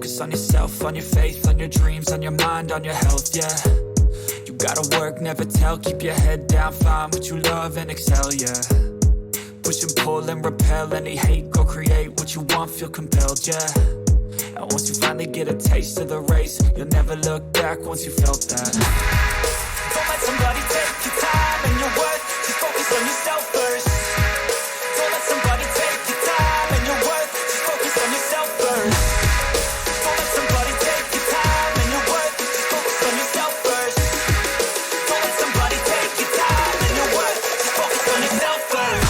focus on yourself, on your faith, on your dreams, on your mind, on your health, yeah. You gotta work, never tell, keep your head down, find what you love and excel, yeah. Push and pull and repel any hate, go create what you want, feel compelled, yeah. And once you finally get a taste of the race, you'll never look back once you felt that. Don't let somebody take your time and your worth, just focus on yourself first. Don't let somebody take your time and your worth, just focus on yourself first. Don't let somebody take your time and your worth, just focus on yourself first. Don't let somebody take your time and your worth, just focus on yourself first.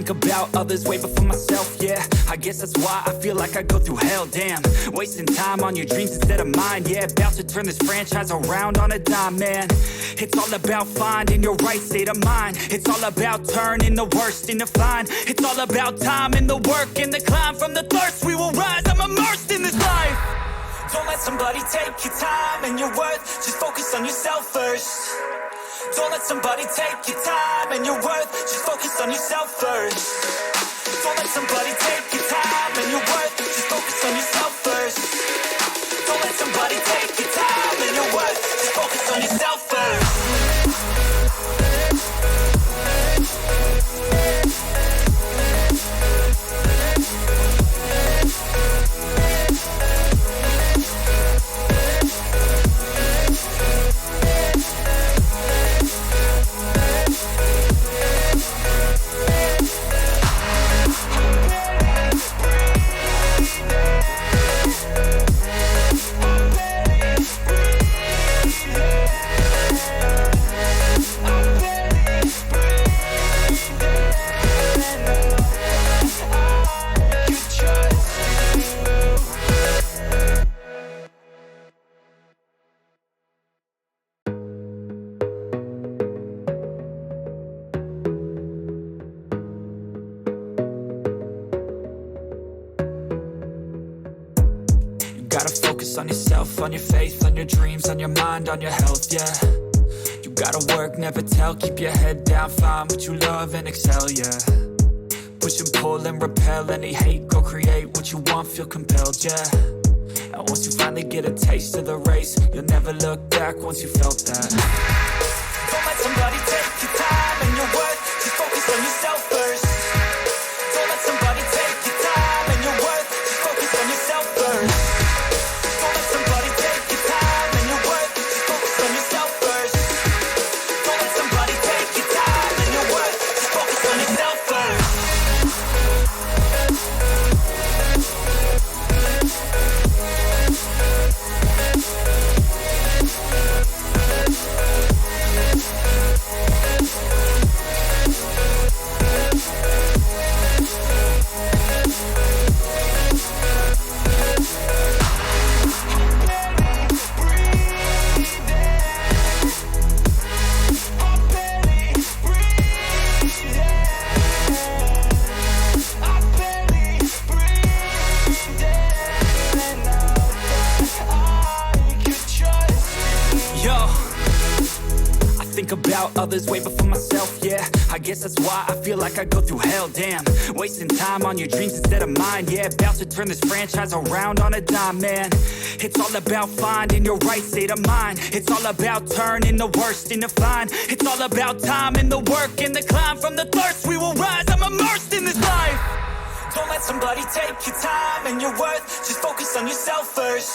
About others way before myself, yeah. I guess that's why I feel like I go through hell, damn. Wasting time on your dreams instead of mine, yeah. About to turn this franchise around on a dime, man. It's all about finding your right state of mind. It's all about turning the worst into fine. It's all about time and the work and the climb. From the thirst we will rise, I'm immersed in this life. Don't let somebody take your time and your worth, just focus on yourself first. Don't let somebody take your time and your worth, just focus on yourself first. Don't let somebody take your time and your worth, just focus on yourself first. Don't let somebody take your time and your worth, just focus on yourself first. Gotta focus on yourself, on your faith, on your dreams, on your mind, on your health, yeah. You gotta work, never tell, keep your head down, find what you love and excel, yeah. Push and pull and repel any hate, go create what you want, feel compelled, yeah. And once you finally get a taste of the race, you'll never look back once you felt that. Don't let somebody take your time and your worth, just focus on yourself first. Don't let somebody take your time and your worth, just focus on yourself first. Don't let somebody take your time and your worth, just focus on yourself first. Don't let somebody take your time and your worth, just focus on yourself first. About others way before myself, yeah. I guess that's why I feel like I go through hell, damn. Wasting time on your dreams instead of mine, yeah. About to turn this franchise around on a dime, man. It's all about finding your right state of mind. It's all about turning the worst into fine. It's all about time and the work and the climb. From the thirst we will rise, I'm immersed in this life. Don't let somebody take your time and your worth, just focus on yourself first.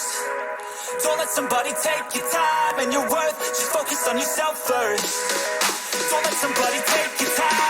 Don't let somebody take your time and your worth, just focus on yourself first. Don't let somebody take your time